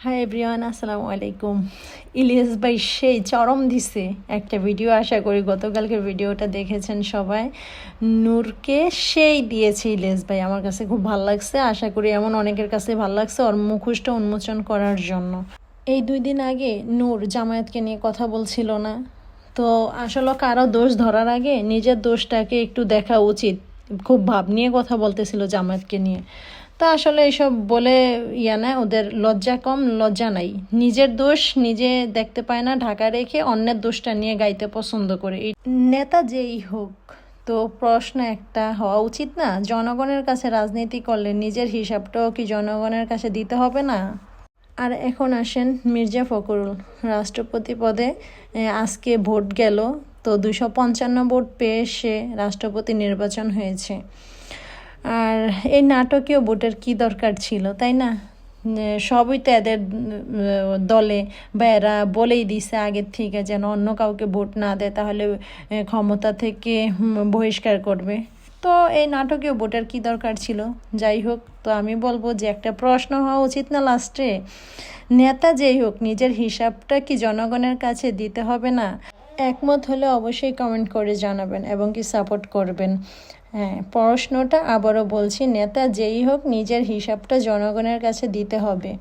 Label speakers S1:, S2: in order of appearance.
S1: Hi everyone, আসসালামু আলাইকুম। ইলিয়াস ভাই সেই চরম দিছে একটা ভিডিও, আশা করি গতকালকের ভিডিওটা দেখেছেন সবাই। নূরকে সেই দিয়েছে ইলিয়াস ভাই, আমার কাছে খুব ভালো লাগছে। আশা করি এমন অনেকের কাছে ভালো লাগছে ওর মুখোশটা উন্মোচন করার জন্য। এই 2 দিন আগে নূর জামায়াতকে নিয়ে কথা বলছিল না? তো আসলে কারো দোষ ধরার আগে নিজের দোষটাকে একটু দেখা উচিত। খুব ভাব নিয়ে কথা বলতেছিল জামায়াতকে নিয়ে। তা আসলে এসব বলে না, ওদের লজ্জা কম, লজ্জা নাই। নিজের দোষ নিজে দেখতে পায় না, ঢাকা রেখে অন্যের দোষটা নিয়ে গাইতে পছন্দ করে। এই নেতা যেই হোক, তো প্রশ্ন একটা হওয়া উচিত না, জনগণের কাছে রাজনীতি করলে নিজের হিসাবটাও কি জনগণের কাছে দিতে হবে না? আর এখন আসেন মির্জা ফখরুল রাষ্ট্রপতি পদে। আজকে ভোট গেল, তো 255 ভোট পেয়ে সে রাষ্ট্রপতি নির্বাচন হয়েছে। আর এই নাটকীয় ভোটের কি দরকার ছিল, তাই না? সবই তো এদের দলে বা এরা বলেই দিছে আগের থেকে যেন অন্য কাউকে ভোট না দেয়, তাহলে ক্ষমতা থেকে বহিষ্কার করবে। তো এই নাটকীয় ভোটের কি দরকার ছিল? যাই হোক, তো আমি বলবো যে একটা প্রশ্ন হওয়া উচিত না লাস্টে, নেতা যেই হোক নিজের হিসাবটা কি জনগণের কাছে দিতে হবে না? একমত হলে অবশ্যই কমেন্ট করে জানাবেন এবং কি সাপোর্ট করবেন। হ্যাঁ, প্রশ্নটা আবারও বলছি, নেতা যেই হোক নিজের হিসাবটা জনগণের কাছে দিতে হবে।